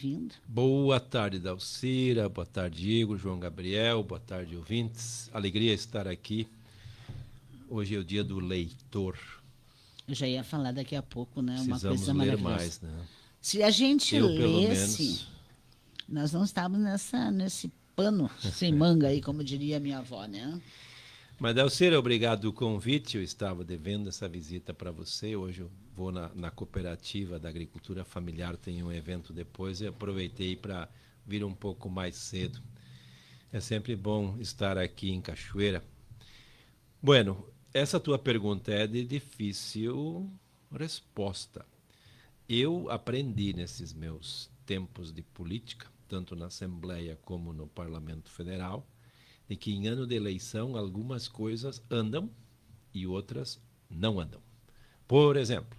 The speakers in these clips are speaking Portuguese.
Vindo. Boa tarde, Dalcira. Boa tarde, Igor, João Gabriel. Boa tarde, ouvintes. Alegria estar aqui. Hoje é o dia do leitor. Eu já ia falar daqui a pouco, né? Uma Precisamos coisa ler maravilhosa. mais, né? Se a gente Eu, pelo lesse, menos. nós não estávamos nesse pano sem manga aí, como diria minha avó, né? Mas, Dalcira, obrigado pelo convite. Eu estava devendo essa visita para você. Hoje eu vou na cooperativa da agricultura familiar, tem um evento depois. E aproveitei para vir um pouco mais cedo. É sempre bom estar aqui em Cachoeira. Bueno, essa tua pergunta é de difícil resposta. Eu aprendi nesses meus tempos de política, tanto na Assembleia como no Parlamento Federal, de que em ano de eleição algumas coisas andam e outras não andam. Por exemplo,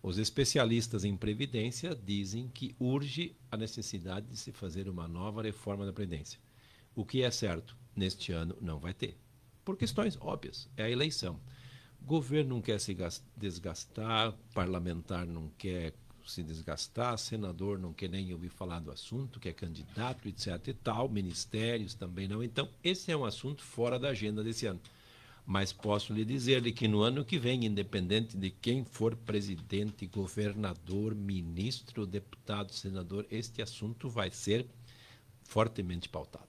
os especialistas em previdência dizem que urge a necessidade de se fazer uma nova reforma da previdência. O que é certo, neste ano não vai ter. Por questões óbvias, é a eleição. O governo não quer se desgastar, parlamentar não quer se desgastar, senador não quer nem ouvir falar do assunto, que é candidato, etc. e tal, ministérios também não. Então, esse é um assunto fora da agenda desse ano. Mas posso lhe dizer que no ano que vem, independente de quem for presidente, governador, ministro, deputado, senador, este assunto vai ser fortemente pautado.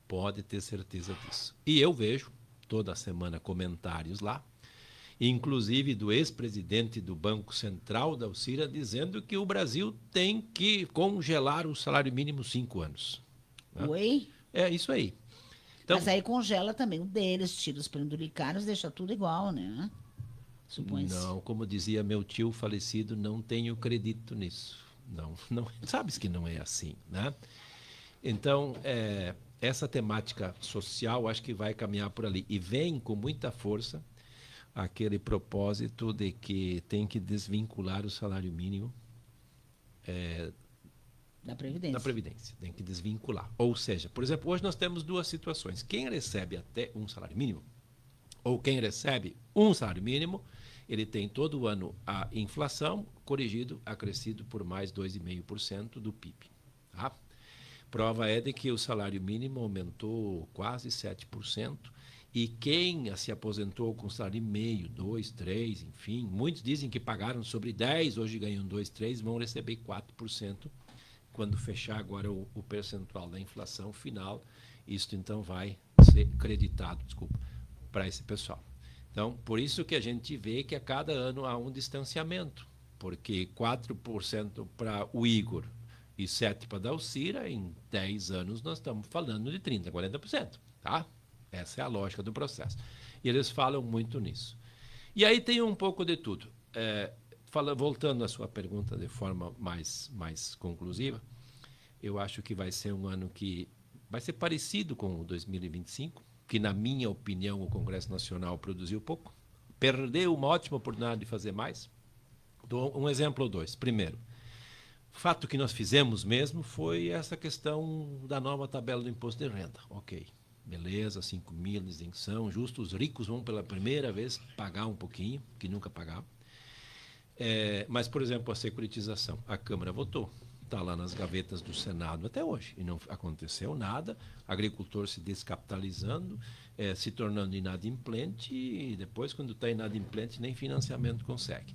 Pode ter certeza disso. E eu vejo toda semana comentários lá, inclusive do ex-presidente do Banco Central, da Alcira, dizendo que o Brasil tem que congelar o salário mínimo 5 anos. Né? Oi? É isso aí. Então, Mas aí congela também o deles, tira os penduricários, deixa tudo igual, né? Supõe-se. não, como dizia meu tio falecido, não tenho acredito nisso. Não, não, sabes que não é assim, né? Então, essa temática social acho que vai caminhar por ali. E vem com muita força aquele propósito de que tem que desvincular o salário mínimo Da da Previdência. Previdência. Tem que desvincular. Ou seja, por exemplo, hoje nós temos duas situações. Quem recebe até um salário mínimo, ou quem recebe um salário mínimo, ele tem todo ano a inflação corrigido, acrescido por mais 2,5% do PIB. Tá? Prova é de que o salário mínimo aumentou quase 7%, e quem se aposentou com salário e meio, 2, 3, enfim, muitos dizem que pagaram sobre 10, hoje ganham 2, 3, vão receber 4% quando fechar agora o percentual da inflação final. Isso então vai ser creditado, desculpa, para esse pessoal. Então, por isso que a gente vê que a cada ano há um distanciamento, porque 4% para o Igor e 7% para a Dalcira, em 10 anos nós estamos falando de 30%, 40%. Tá? Essa é a lógica do processo. E eles falam muito nisso. E aí tem um pouco de tudo. Voltando à sua pergunta de forma mais conclusiva, eu acho que vai ser um ano que vai ser parecido com o 2025, que, na minha opinião, o Congresso Nacional produziu pouco, perdeu uma ótima oportunidade de fazer mais. Dou um exemplo ou dois. Primeiro, o fato que nós fizemos mesmo foi essa questão da nova tabela do imposto de renda. Ok, beleza, 5 mil de isenção, justo, os ricos vão pela primeira vez pagar um pouquinho, que nunca pagavam. Mas, por exemplo, a securitização, a Câmara votou, está lá nas gavetas do Senado até hoje, e não aconteceu nada, agricultor se descapitalizando, se tornando inadimplente, e depois, quando está inadimplente, nem financiamento consegue.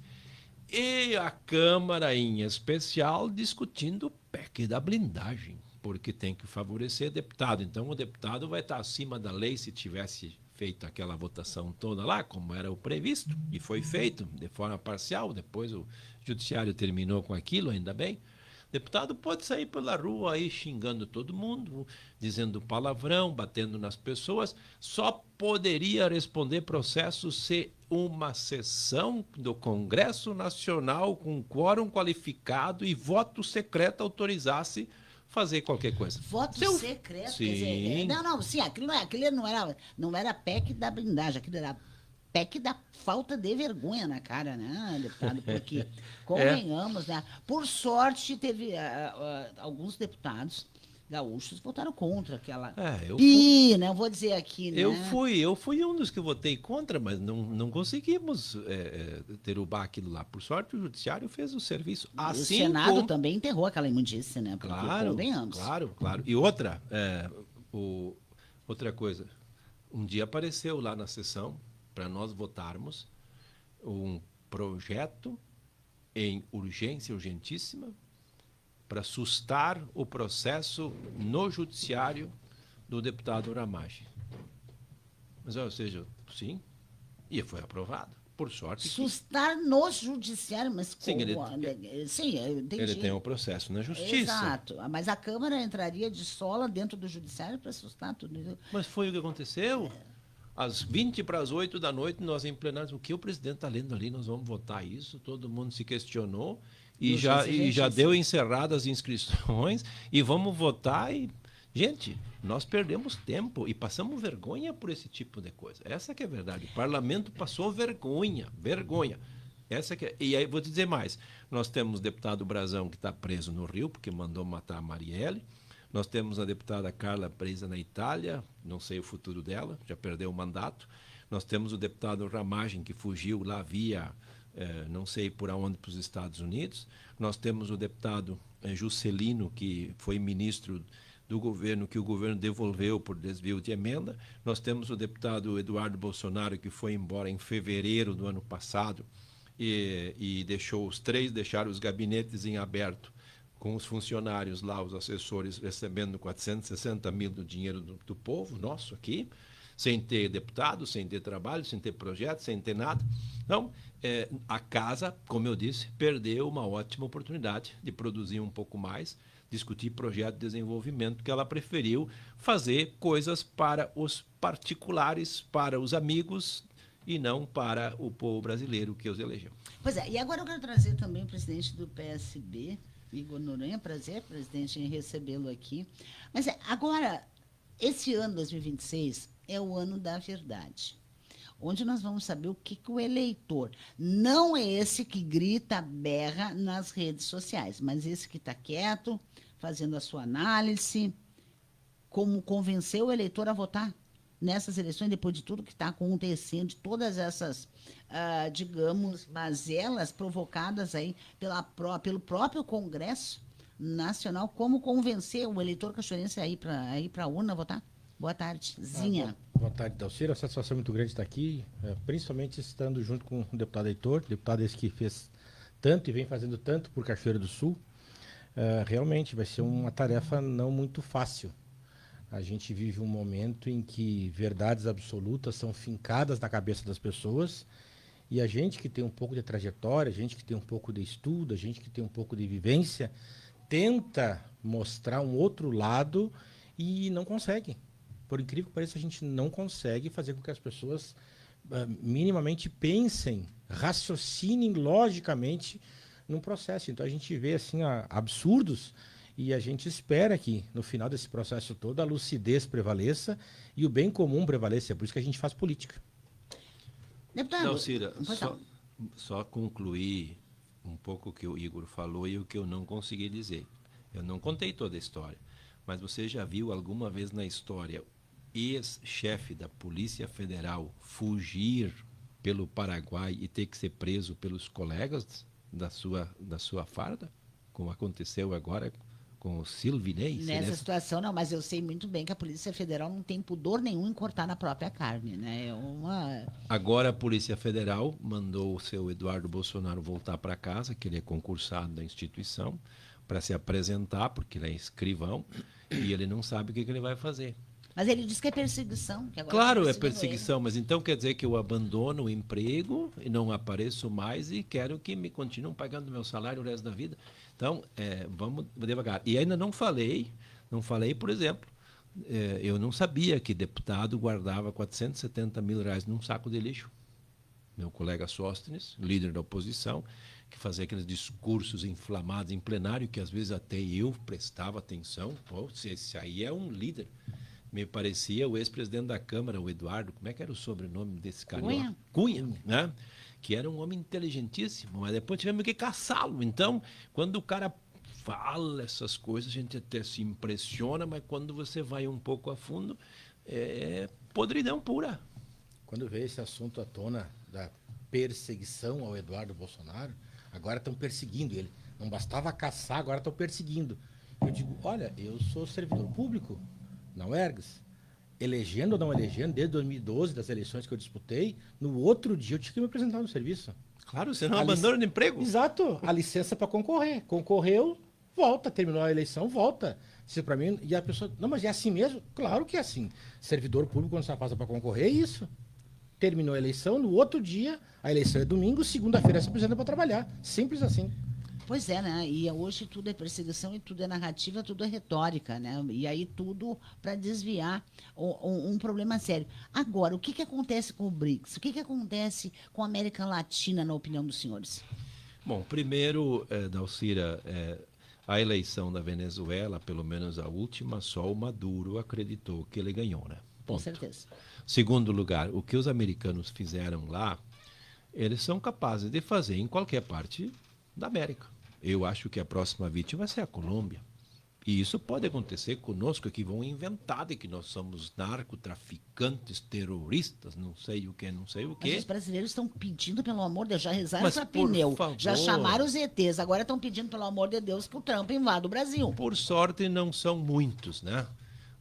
E a Câmara, em especial, discutindo o PEC da blindagem, porque tem que favorecer deputado. Então, o deputado vai estar acima da lei se tivesse feito aquela votação toda lá, como era o previsto, e foi feito de forma parcial. Depois o judiciário terminou com aquilo, ainda bem. O deputado pode sair pela rua aí xingando todo mundo, dizendo palavrão, batendo nas pessoas. Só poderia responder processo se uma sessão do Congresso Nacional com quórum qualificado e voto secreto autorizasse fazer qualquer coisa. Voto secreto, quer dizer, Sim. não, sim, aquilo não era PEC da blindagem, aquilo era PEC da falta de vergonha na cara, né, deputado? Porque, É. convenhamos, né? Por sorte, teve alguns deputados gaúchos votaram contra aquela Eu né? Eu vou dizer aqui, né? Eu fui um dos que votei contra, mas não conseguimos derrubar aquilo lá. Por sorte, o judiciário fez o serviço. E o Assim Senado como... também enterrou aquela imundice, né? Porque Claro, convenhamos. claro, claro. E outra, outra coisa. Um dia apareceu lá na sessão, para nós votarmos, um projeto em urgência, urgentíssima, para sustar o processo no judiciário do deputado Ramage. Mas, ou seja, sim, e foi aprovado. Por sorte Sustar no judiciário, mas sim, sim, eu entendi. ele tem um processo na justiça. Exato. Mas a Câmara entraria de sola dentro do judiciário para sustar tudo isso. Mas foi o que aconteceu. Às 7:20 da noite, nós em plenário, o que o presidente está lendo ali, nós vamos votar isso, todo mundo se questionou e já deu encerradas as inscrições e vamos votar e... Gente, nós perdemos tempo e passamos vergonha por esse tipo de coisa. Essa que é a verdade. O parlamento passou vergonha. E aí vou te dizer mais. Nós temos o deputado Brazão que está preso no Rio porque mandou matar a Marielle. Nós temos a deputada Carla presa na Itália, não sei o futuro dela, já perdeu o mandato. Nós temos o deputado Ramagem, que fugiu lá via, não sei por onde, para os Estados Unidos. Nós temos o deputado Juscelino, que foi ministro do governo, que o governo devolveu por desvio de emenda. Nós temos o deputado Eduardo Bolsonaro, que foi embora em fevereiro do ano passado e deixaram os gabinetes em aberto, com os funcionários lá, os assessores, recebendo 460 mil do dinheiro do povo, nosso aqui, sem ter deputado, sem ter trabalho, sem ter projeto, sem ter nada. Então, a casa, como eu disse, perdeu uma ótima oportunidade de produzir um pouco mais, discutir projeto de desenvolvimento, que ela preferiu fazer coisas para os particulares, para os amigos, e não para o povo brasileiro que os elegeu. Pois é, e agora eu quero trazer também o presidente do PSB, Igor Noronha. Prazer, presidente, em recebê-lo aqui. Mas agora, esse ano 2026 é o ano da verdade, onde nós vamos saber o que o eleitor, não é esse que grita, berra nas redes sociais, mas esse que está quieto, fazendo a sua análise, como convencer o eleitor a votar nessas eleições, depois de tudo que está acontecendo, de todas essas, digamos, mazelas provocadas aí pelo próprio Congresso Nacional, como convencer o eleitor cachoeirense a ir para a urna votar? Boa tarde, Zinha. Boa tarde, Dalcira. A satisfação é muito grande estar aqui, principalmente estando junto com o deputado Heitor, deputado esse que fez tanto e vem fazendo tanto por Cachoeira do Sul. Realmente vai ser uma tarefa não muito fácil. A gente vive um momento em que verdades absolutas são fincadas na cabeça das pessoas e a gente que tem um pouco de trajetória, a gente que tem um pouco de estudo, a gente que tem um pouco de vivência, tenta mostrar um outro lado e não consegue. Por incrível que pareça, a gente não consegue fazer com que as pessoas minimamente pensem, raciocinem logicamente num processo. Então a gente vê assim absurdos e a gente espera que no final desse processo todo a lucidez prevaleça e o bem comum prevaleça. É por isso que a gente faz política. Deputado, Dalcira, só concluir um pouco o que o Igor falou e o que eu não consegui dizer. Eu não contei toda a história, mas você já viu alguma vez na história ex-chefe da Polícia Federal fugir pelo Paraguai e ter que ser preso pelos colegas da sua farda, como aconteceu agora com o Silvinei? Nessa situação, não, mas eu sei muito bem que a Polícia Federal não tem pudor nenhum em cortar na própria carne, né? Agora a Polícia Federal mandou o seu Eduardo Bolsonaro voltar para casa, que ele é concursado da instituição, para se apresentar, porque ele é escrivão, e ele não sabe o que ele vai fazer. Mas ele diz que é perseguição. Que agora claro, é perseguição, mas então quer dizer que eu abandono o emprego e não apareço mais e quero que me continuem pagando meu salário o resto da vida. Então, vamos devagar. E ainda não falei, por exemplo, eu não sabia que deputado guardava 470 mil reais num saco de lixo. Meu colega Sóstenes, líder da oposição, que fazia aqueles discursos inflamados em plenário, que às vezes até eu prestava atenção. Pô, esse aí é um líder. Me parecia o ex-presidente da Câmara, o Eduardo, como é que era o sobrenome desse cara? Cunha, né? Que era um homem inteligentíssimo, mas depois tivemos que caçá-lo. Então, quando o cara fala essas coisas, a gente até se impressiona, mas quando você vai um pouco a fundo, é podridão pura. Quando veio esse assunto à tona da perseguição ao Eduardo Bolsonaro, agora estão perseguindo ele. Não bastava caçar, agora estão perseguindo. Eu digo, olha, eu sou servidor público, não ergas. Elegendo ou não elegendo, desde 2012, das eleições que eu disputei, no outro dia eu tinha que me apresentar no serviço. Claro, você não abandona o emprego. Exato, a licença para concorrer. Concorreu, volta, terminou a eleição, volta. Se para mim, e a pessoa, não, mas é assim mesmo? Claro que é assim. Servidor público, quando você passa para concorrer, é isso. Terminou a eleição, no outro dia, a eleição é domingo, segunda-feira se apresenta para trabalhar. Simples assim. Pois é, né? E hoje tudo é perseguição e tudo é narrativa, tudo é retórica, né? E aí tudo para desviar um problema sério. Agora, o que acontece com o BRICS? O que acontece com a América Latina, na opinião dos senhores? Bom, primeiro, Dalcira, a eleição da Venezuela, pelo menos a última, só o Maduro acreditou que ele ganhou, né? Com Ponto. certeza. Segundo lugar, o que os americanos fizeram lá, eles são capazes de fazer em qualquer parte da América. Eu acho que a próxima vítima vai ser a Colômbia. E isso pode acontecer conosco, que vão inventar de que nós somos narcotraficantes, terroristas, não sei o que, não sei o Mas quê. os brasileiros estão pedindo, pelo amor de Deus, já rezaram Mas, para por pneu, favor. já chamaram os ETs, agora estão pedindo, pelo amor de Deus, que o Trump invada o Brasil. Por sorte, não são muitos, né?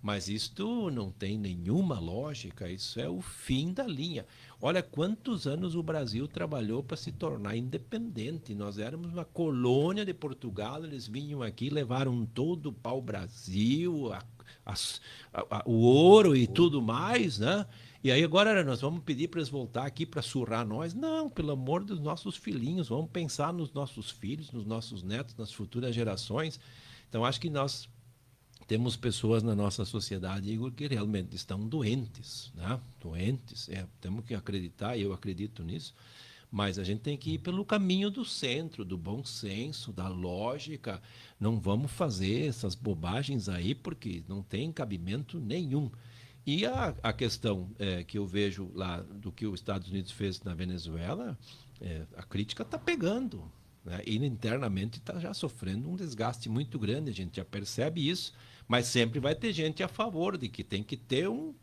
Mas isto não tem nenhuma lógica, isso é o fim da linha. Olha quantos anos o Brasil trabalhou para se tornar independente. Nós éramos uma colônia de Portugal, eles vinham aqui, levaram todo o pau-brasil, o ouro e tudo mais, né? E aí agora nós vamos pedir para eles voltar aqui para surrar nós? Não, pelo amor dos nossos filhinhos, vamos pensar nos nossos filhos, nos nossos netos, nas futuras gerações. Então acho que nós temos pessoas na nossa sociedade, Igor, que realmente estão doentes, né? Doentes, temos que acreditar, eu acredito nisso, mas a gente tem que ir pelo caminho do centro, do bom senso, da lógica. Não vamos fazer essas bobagens aí, porque não tem cabimento nenhum. E a questão que eu vejo lá do que os Estados Unidos fez na Venezuela, a crítica está pegando, né? E internamente está já sofrendo um desgaste muito grande, a gente já percebe isso, mas sempre vai ter gente a favor de que tem que ter um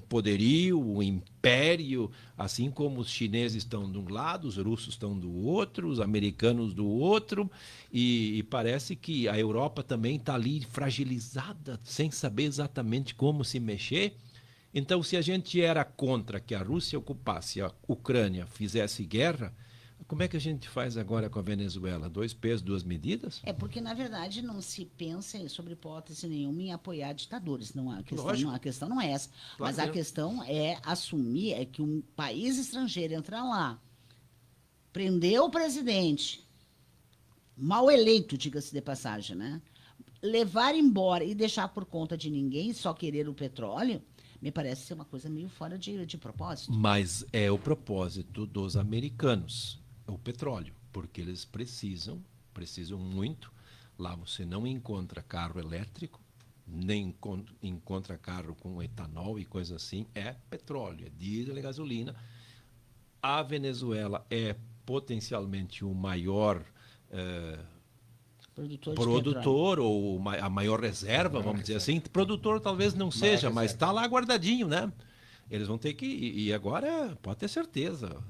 poderio, um império, assim como os chineses estão de um lado, os russos estão do outro, os americanos do outro, e parece que a Europa também está ali fragilizada, sem saber exatamente como se mexer. Então, se a gente era contra que a Rússia ocupasse a Ucrânia, fizesse guerra, como é que a gente faz agora com a Venezuela? 2 pesos, 2 medidas? É porque, na verdade, não se pensa, sobre hipótese nenhuma, em apoiar ditadores. Não, a questão não é essa. Claro mas a questão é assumir que um país estrangeiro entrar lá, prender o presidente, mal eleito, diga-se de passagem, né? Levar embora e deixar por conta de ninguém, só querer o petróleo, me parece ser uma coisa meio fora de propósito. Mas é o propósito dos americanos, o petróleo, porque eles precisam muito. Lá você não encontra carro elétrico, nem encontra carro com etanol e coisa assim, é petróleo, é diesel e gasolina. A Venezuela é potencialmente o maior produtor ou a maior reserva, vamos dizer assim. Produtor talvez não seja, mas está lá guardadinho, né? Eles vão ter que... E agora, pode ter certeza,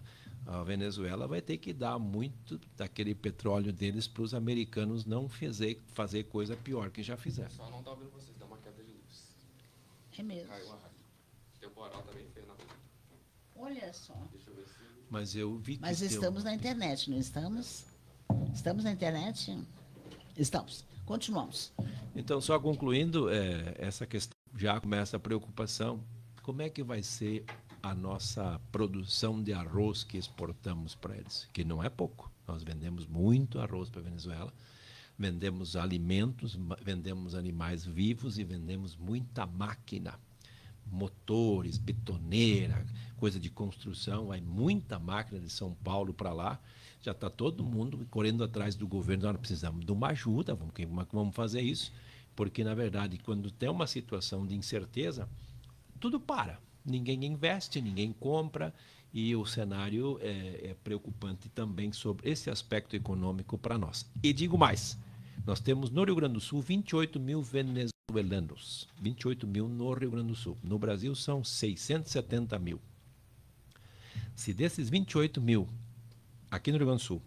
a Venezuela vai ter que dar muito daquele petróleo deles para os americanos não fazer coisa pior que já fizeram. Só não tá ouvindo vocês, dá uma queda de luz. É mesmo. Caiu a rádio. Temporal tá bem feio na rua. Olha só. Deixa eu ver se... Mas eu vi que Mas estamos na internet, não estamos? Estamos na internet? Estamos. Continuamos. Então, só concluindo, essa questão já começa a preocupação. Como é que vai ser a nossa produção de arroz que exportamos para eles? Que não é pouco. Nós vendemos muito arroz para a Venezuela, vendemos alimentos, vendemos animais vivos e vendemos muita máquina. Motores, betoneira, coisa de construção, vai muita máquina de São Paulo para lá. Já está todo mundo correndo atrás do governo. Nós precisamos de uma ajuda, vamos fazer isso, porque, na verdade, quando tem uma situação de incerteza, tudo para. Ninguém investe, ninguém compra, e o cenário é preocupante também sobre esse aspecto econômico para nós. E digo mais, Nós temos no Rio Grande do Sul 28 mil venezuelanos. 28 mil no Rio Grande do Sul. No Brasil são 670 mil. Se desses 28 mil, aqui no Rio Grande do Sul,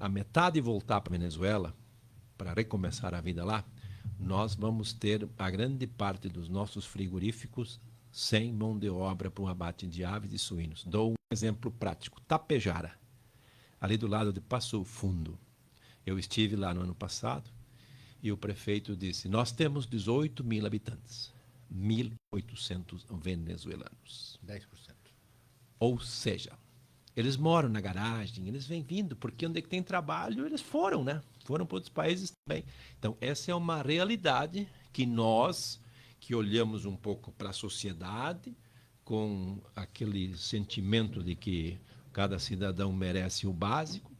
a metade voltar para a Venezuela, para recomeçar a vida lá, nós vamos ter a grande parte dos nossos frigoríficos sem mão de obra para o abate de aves e suínos. Dou um exemplo prático. Tapejara, ali do lado de Passo Fundo. Eu estive lá no ano passado e o prefeito disse, nós temos 18 mil habitantes, 1.800 venezuelanos. 10%. Ou seja, eles moram na garagem, eles vêm vindo, porque onde é que tem trabalho, eles foram, né? Foram para outros países também. Então, essa é uma realidade que nós, que olhamos um pouco para a sociedade, com aquele sentimento de que cada cidadão merece o básico,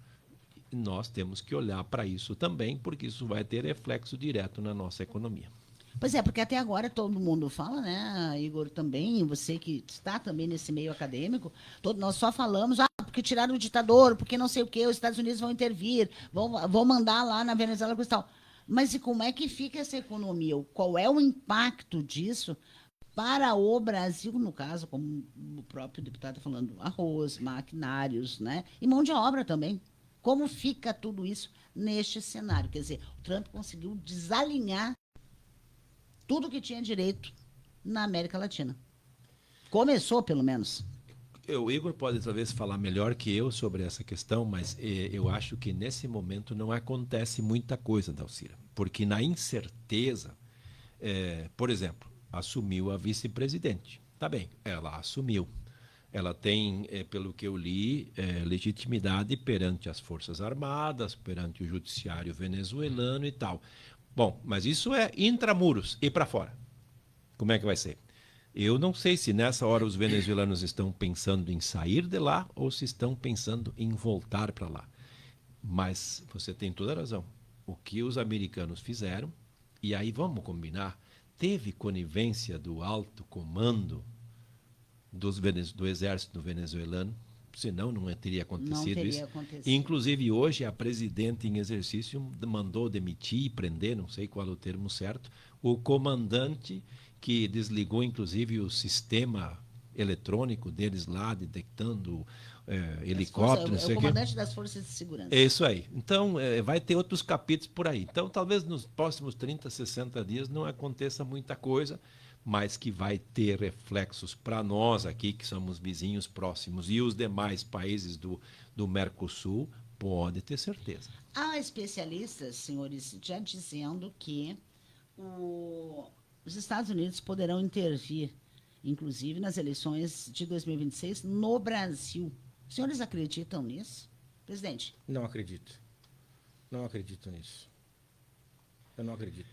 nós temos que olhar para isso também, porque isso vai ter reflexo direto na nossa economia. Pois é, porque até agora todo mundo fala, né, Igor, também, você que está também nesse meio acadêmico, nós só falamos, porque tiraram o ditador, porque não sei o quê, os Estados Unidos vão intervir, vão mandar lá na Venezuela e tal. Mas e como é que fica essa economia? Qual é o impacto disso para o Brasil, no caso, como o próprio deputado está falando, arroz, maquinários, né, e mão de obra também? Como fica tudo isso neste cenário? Quer dizer, o Trump conseguiu desalinhar tudo que tinha direito na América Latina. Começou, pelo menos. O Igor pode talvez falar melhor que eu sobre essa questão, mas eu acho que nesse momento não acontece muita coisa, Dalcira. Porque na incerteza, por exemplo, assumiu a vice-presidente. Tá bem, ela assumiu. Ela tem, pelo que eu li, legitimidade perante as Forças Armadas, perante o judiciário venezuelano e tal. Bom, mas isso é intramuros e para fora. Como é que vai ser? Eu não sei se nessa hora os venezuelanos estão pensando em sair de lá ou se estão pensando em voltar para lá. Mas você tem toda a razão. O que os americanos fizeram, e aí vamos combinar, teve conivência do alto comando do exército venezuelano, senão não teria acontecido isso. Inclusive, hoje, a presidente em exercício mandou demitir e prender, não sei qual é o termo certo, o comandante que desligou, inclusive, o sistema eletrônico deles lá, detectando helicópteros. É o comandante das Forças de Segurança. É isso aí. Então, vai ter outros capítulos por aí. Então, talvez nos próximos 30, 60 dias não aconteça muita coisa, mas que vai ter reflexos para nós aqui, que somos vizinhos próximos, e os demais países do Mercosul, pode ter certeza. Há especialistas, senhores, já dizendo que os Estados Unidos poderão intervir, inclusive nas eleições de 2026, no Brasil. Os senhores acreditam nisso? Presidente? Não acredito. Não acredito nisso. Eu não acredito.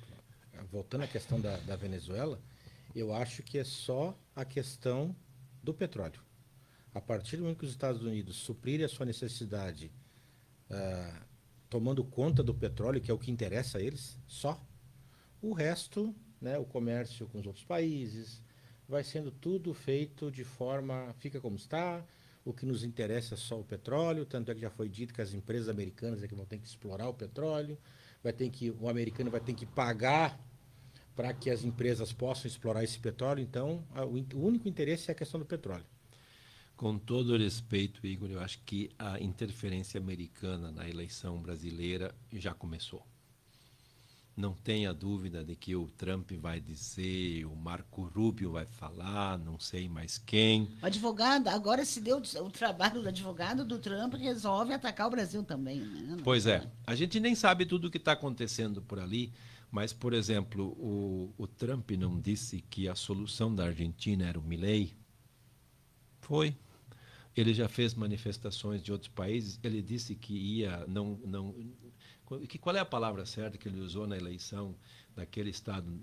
Voltando à questão da Venezuela, eu acho que é só a questão do petróleo. A partir do momento que os Estados Unidos suprirem a sua necessidade tomando conta do petróleo, que é o que interessa a eles, só, o resto, né, o comércio com os outros países, vai sendo tudo feito de forma, fica como está, o que nos interessa é só o petróleo, tanto é que já foi dito que as empresas americanas é que vão ter que explorar o petróleo, o americano vai ter que pagar para que as empresas possam explorar esse petróleo. Então, o único interesse é a questão do petróleo. Com todo respeito, Igor, eu acho que a interferência americana na eleição brasileira já começou. Não tenha dúvida de que o Trump vai dizer, o Marco Rubio vai falar, não sei mais quem. O advogado, agora se deu o trabalho do advogado do Trump, resolve atacar o Brasil também. Né? Pois é. A gente nem sabe tudo o que está acontecendo por ali, mas, por exemplo, o Trump não disse que a solução da Argentina era o Milei? Foi. Ele já fez manifestações de outros países, ele disse que ia... Qual é a palavra certa que ele usou na eleição daquele estado,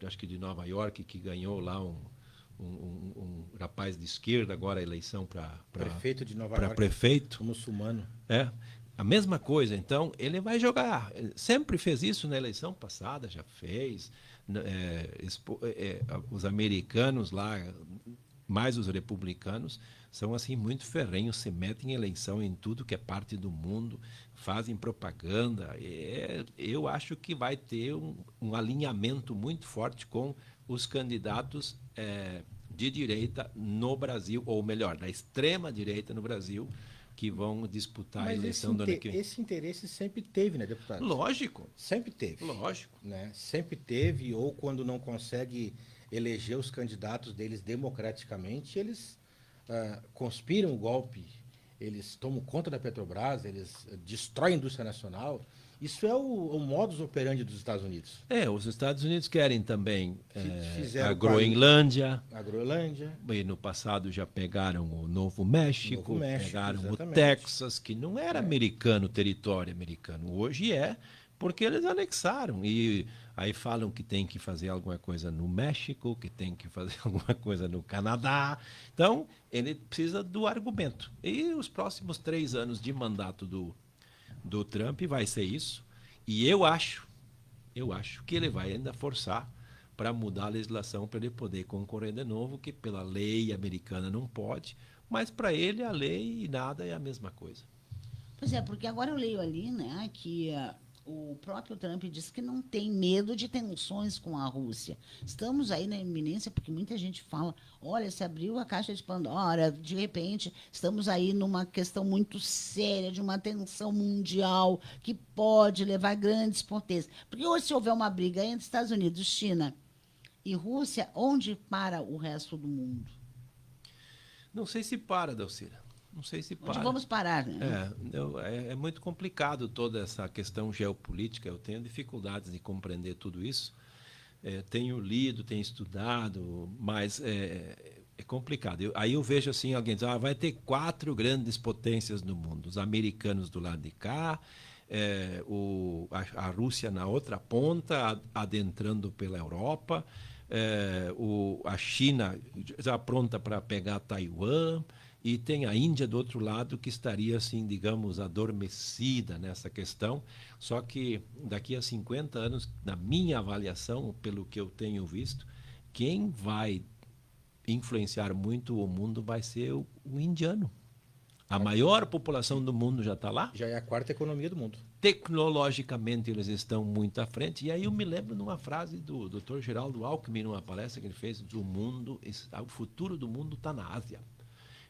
acho que de Nova York, que ganhou lá um rapaz de esquerda, agora a eleição para prefeito de Nova York, prefeito. Muçulmano. A mesma coisa, então, ele vai jogar. Ele sempre fez isso na eleição passada, já fez. Os americanos lá mas os republicanos são assim muito ferrenhos, se metem em eleição em tudo que é parte do mundo, fazem propaganda. Eu acho que vai ter um alinhamento muito forte com os candidatos de direita no Brasil, ou melhor, da extrema direita no Brasil, que vão disputar a Mas eleição do ano que vem. esse interesse sempre teve, né, deputado? Lógico, Sempre teve. lógico. Né? Sempre teve, ou quando não consegue eleger os candidatos deles democraticamente, eles conspiram o golpe, eles tomam conta da Petrobras, eles destroem a indústria nacional. Isso é o modus operandi dos Estados Unidos. Os Estados Unidos querem também Fizeram a Groenlândia. A Groenlândia. E no passado já pegaram o Novo México, pegaram exatamente. o Texas, que não era americano, território americano. Hoje é, porque eles anexaram. E aí falam que tem que fazer alguma coisa no México, que tem que fazer alguma coisa no Canadá. Então, ele precisa do argumento. E os próximos 3 anos de mandato do Trump vai ser isso. E eu acho que ele vai ainda forçar para mudar a legislação para ele poder concorrer de novo, que pela lei americana não pode, mas para ele a lei e nada é a mesma coisa. Pois é, porque agora eu leio ali, né, que o próprio Trump diz que não tem medo de tensões com a Rússia. Estamos aí na iminência, porque muita gente fala, olha, se abriu a caixa de Pandora, de repente estamos aí numa questão muito séria, de uma tensão mundial, que pode levar grandes potências. Porque hoje, se houver uma briga entre Estados Unidos, China e Rússia, onde para o resto do mundo? Não sei se para, Dalcira. Não sei se para. Onde vamos parar, né? É muito complicado toda essa questão geopolítica. Eu tenho dificuldades de compreender tudo isso. Tenho lido, tenho estudado, mas é complicado. Aí eu vejo assim, alguém diz, vai ter 4 grandes potências no mundo. Os americanos do lado de cá, a Rússia na outra ponta, adentrando pela Europa, a China já pronta para pegar Taiwan, e tem a Índia do outro lado que estaria, assim, digamos, adormecida nessa questão. Só que daqui a 50 anos, na minha avaliação, pelo que eu tenho visto, quem vai influenciar muito o mundo vai ser o indiano. A maior população do mundo já está lá. Já é a 4ª economia do mundo. Tecnologicamente eles estão muito à frente. E aí eu me lembro de uma frase do Dr. Geraldo Alckmin, numa palestra que ele fez, o futuro do mundo está na Ásia.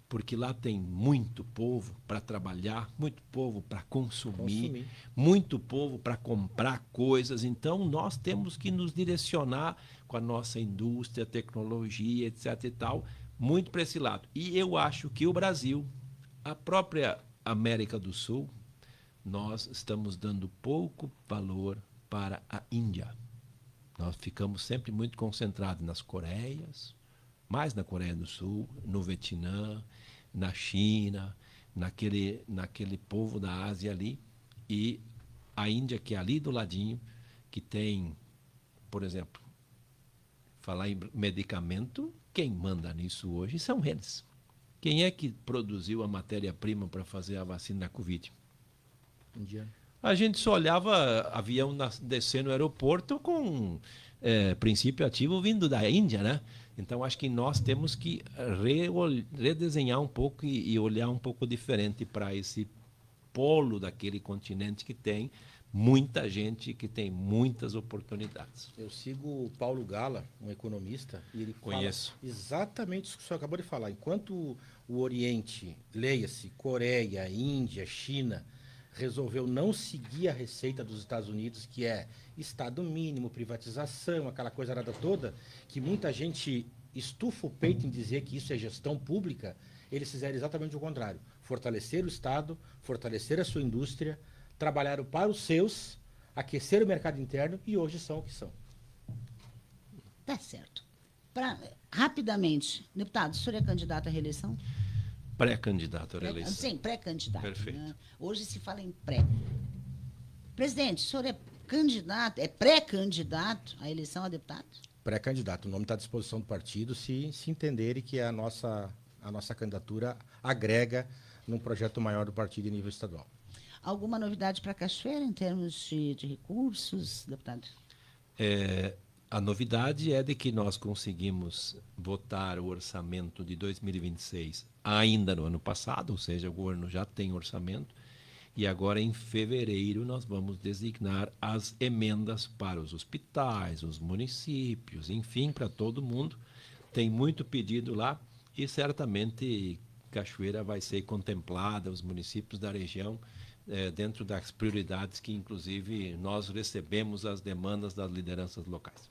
Porque lá tem muito povo para trabalhar, muito povo para consumir, muito povo para comprar coisas. Então, nós temos que nos direcionar com a nossa indústria, tecnologia, etc. e tal, muito para esse lado. E eu acho que o Brasil, a própria América do Sul, nós estamos dando pouco valor para a Índia. Nós ficamos sempre muito concentrados nas Coreias, mais na Coreia do Sul, no Vietnã, na China, naquele povo da Ásia ali, e a Índia, que é ali do ladinho, que tem, por exemplo, falar em medicamento, quem manda nisso hoje são eles. Quem é que produziu a matéria-prima para fazer a vacina da Covid? Indiano. A gente só olhava avião descendo no aeroporto com princípio ativo vindo da Índia, né? Então, acho que nós temos que redesenhar um pouco e olhar um pouco diferente para esse polo daquele continente que tem muita gente, que tem muitas oportunidades. Eu sigo o Paulo Gala, um economista, e ele Conheço. fala exatamente isso que o senhor acabou de falar. Enquanto o Oriente, leia-se, Coreia, Índia, China, resolveu não seguir a receita dos Estados Unidos, que é Estado mínimo, privatização, aquela coisa nada toda, que muita gente estufa o peito em dizer que isso é gestão pública, eles fizeram exatamente o contrário. Fortalecer o Estado, fortalecer a sua indústria, trabalharam para os seus, aquecer o mercado interno e hoje são o que são. Tá certo. Rapidamente, deputado, o senhor é candidato à reeleição? Pré-candidato à reeleição. Sim, pré-candidato. Perfeito. Né? Hoje se fala em pré. Presidente, o senhor é candidato, é pré-candidato à eleição a deputado? Pré-candidato. O nome está à disposição do partido se entenderem que a nossa candidatura agrega num projeto maior do partido em nível estadual. Alguma novidade para Cachoeira em termos de recursos, deputado? A novidade é de que nós conseguimos votar o orçamento de 2026 ainda no ano passado, ou seja, o governo já tem orçamento, e agora em fevereiro nós vamos designar as emendas para os hospitais, os municípios, enfim, para todo mundo. Tem muito pedido lá e certamente Cachoeira vai ser contemplada, os municípios da região, dentro das prioridades que, inclusive, nós recebemos as demandas das lideranças locais.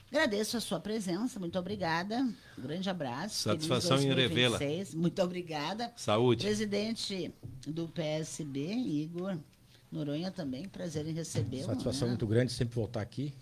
Agradeço a sua presença, muito obrigada. Um grande abraço. Satisfação Feliz em revê-la. 2026. Muito obrigada. Saúde. Presidente do PSB, Igor Noronha, também, prazer em recebê-lo. Satisfação né? muito grande sempre voltar aqui.